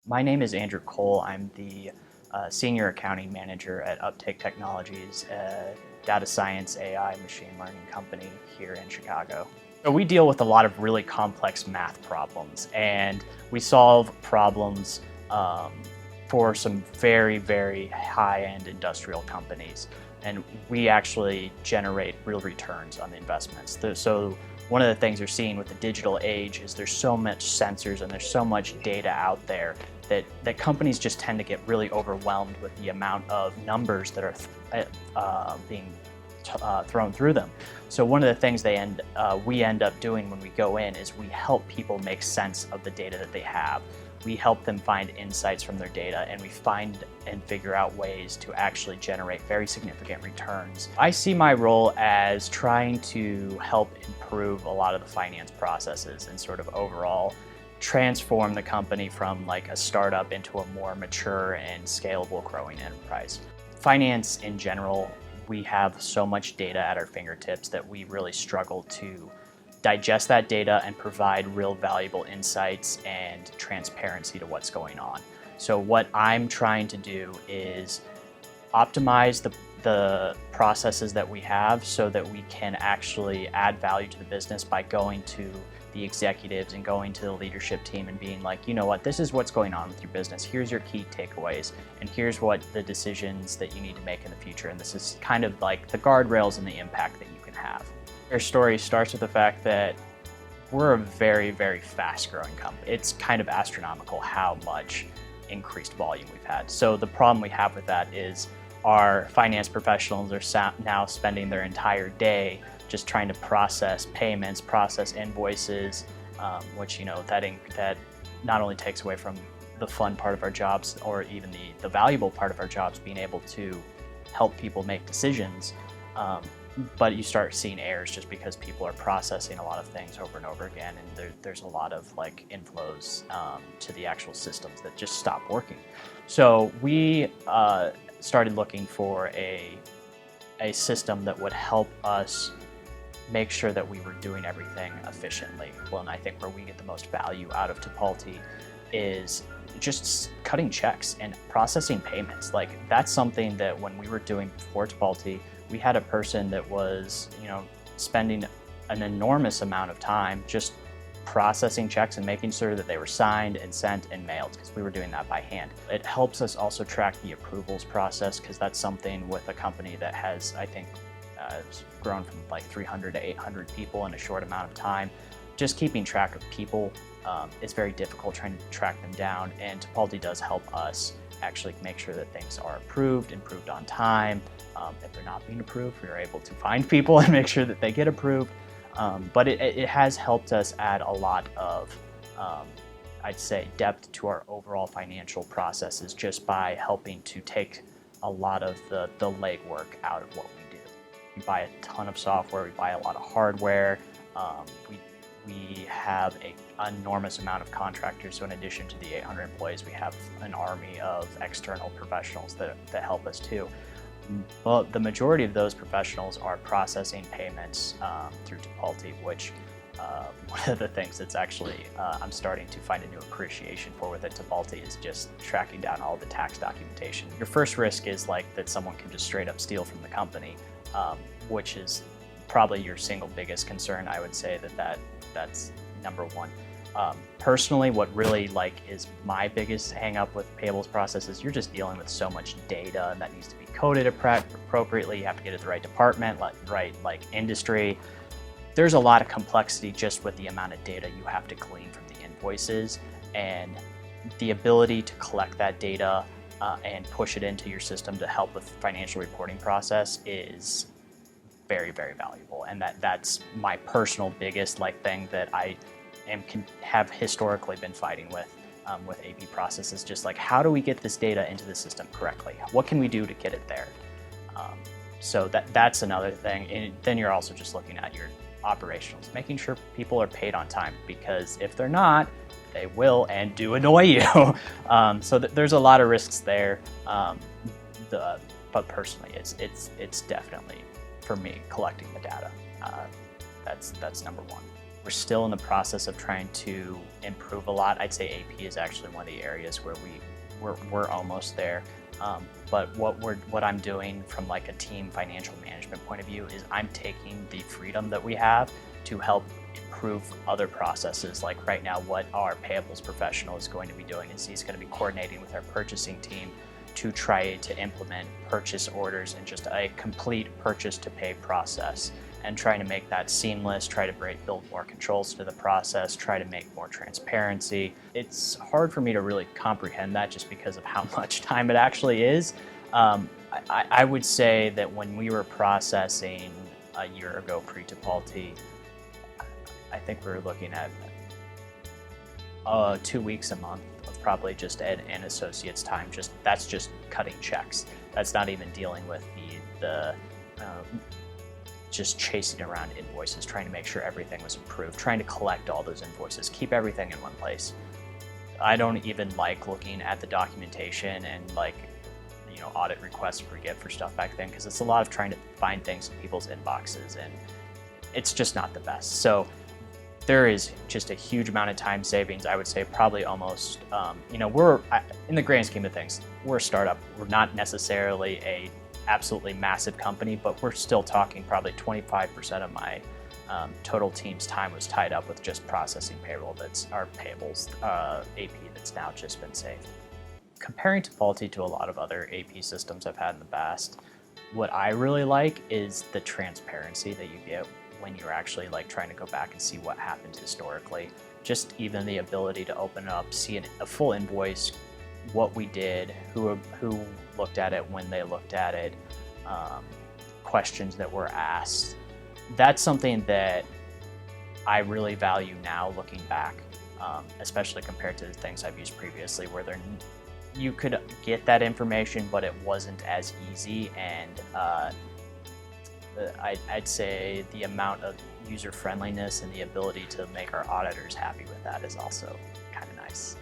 My name is Andrew Cole. I'm the Senior Accounting Manager at Uptake Technologies, a data science, AI, machine learning company here in Chicago. So we deal with a lot of really complex math problems, and we solve problems for some very, very high-end industrial companies. And we actually generate real returns on the investments. So one of the things you're seeing with the digital age is there's so much sensors and there's so much data out there that companies just tend to get really overwhelmed with the amount of numbers that are being thrown through them. So one of the things we end up doing when we go in is we help people make sense of the data that they have. We help them find insights from their data, and we find and figure out ways to actually generate very significant returns. I see my role as trying to help improve a lot of the finance processes and sort of overall transform the company from like a startup into a more mature and scalable growing enterprise. Finance in general, we have so much data at our fingertips that we really struggle to digest that data and provide real valuable insights and transparency to what's going on. So what I'm trying to do is optimize the processes that we have so that we can actually add value to the business by going to the executives and going to the leadership team and being like, you know what, this is what's going on with your business. Here's your key takeaways, and here's what the decisions that you need to make in the future. And this is kind of like the guardrails and the impact that you can have. Our story starts with the fact that we're a very, very fast-growing company. It's kind of astronomical how much increased volume we've had. So the problem we have with that is our finance professionals are now spending their entire day just trying to process payments, process invoices, which that not only takes away from the fun part of our jobs or even the valuable part of our jobs, being able to help people make decisions. But you start seeing errors just because people are processing a lot of things over and over again, and there's a lot of like inflows to the actual systems that just stop working. So we started looking for a system that would help us make sure that we were doing everything efficiently. Well, and I think where we get the most value out of Uptake is just cutting checks and processing payments. Like that's something that when we were doing before Uptake, we had a person that was, spending an enormous amount of time just processing checks and making sure that they were signed and sent and mailed, because we were doing that by hand. It helps us also track the approvals process, because that's something with a company that has, I think, grown from like 300 to 800 people in a short amount of time. Just keeping track of people is very difficult, trying to track them down, and Uptake does help us actually make sure that things are approved on time. If they're not being approved, we are able to find people and make sure that they get approved. But it has helped us add a lot of, I'd say, depth to our overall financial processes just by helping to take a lot of the legwork out of what we do. We buy a ton of software, we buy a lot of hardware, we have an enormous amount of contractors, so in addition to the 800 employees, we have an army of external professionals that help us too. But the majority of those professionals are processing payments through Uptake, which one of the things that's actually I'm starting to find a new appreciation for with Uptake is just tracking down all the tax documentation. Your first risk is like that someone can just straight up steal from the company, which is probably your single biggest concern. I would say that's number one. Personally, what really is my biggest hang up with payables process is you're just dealing with so much data, and that needs to be coded appropriately. You have to get it to the right department, right industry. There's a lot of complexity just with the amount of data you have to glean from the invoices, and the ability to collect that data and push it into your system to help with the financial reporting process is very, very valuable. And that's my personal biggest thing that I have historically been fighting with AP processes. Just how do we get this data into the system correctly? What can we do to get it there? So that's another thing. And then you're also just looking at your operationals, making sure people are paid on time, because if they're not, they will and do annoy you. So there's a lot of risks there. But personally, it's definitely, for me, collecting the data. That's number one. We're still in the process of trying to improve a lot. I'd say AP is actually one of the areas where we're almost there. But what I'm doing from like a team financial management point of view is I'm taking the freedom that we have to help improve other processes. Like right now, what our payables professional is going to be doing is he's going to be coordinating with our purchasing team to try to implement purchase orders and just a complete purchase to pay process, and trying to make that seamless, try to build more controls to the process, try to make more transparency. It's hard for me to really comprehend that just because of how much time it actually is. I would say that when we were processing a year ago pre-Tipalti, I think we were looking at 2 weeks a month of probably just Ed and associates time. That's just cutting checks. That's not even dealing with the just chasing around invoices, trying to make sure everything was approved, trying to collect all those invoices, keep everything in one place. I don't even like looking at the documentation and like, audit requests we get for stuff back then, because it's a lot of trying to find things in people's inboxes, and it's just not the best. So there is just a huge amount of time savings. I would say probably almost, we're, in the grand scheme of things, we're a startup. We're not necessarily a absolutely massive company, but we're still talking probably 25% of my total team's time was tied up with just processing payroll. That's our payables, AP that's now just been saved. Comparing Tipalti to a lot of other AP systems I've had in the past, what I really like is the transparency that you get when you're actually like trying to go back and see what happened historically. Just even the ability to open it up, see a full invoice, what we did, who looked at it, when they looked at it, questions that were asked. That's something that I really value now looking back, especially compared to the things I've used previously, where you could get that information, but it wasn't as easy, and I'd say the amount of user friendliness and the ability to make our auditors happy with that is also kind of nice.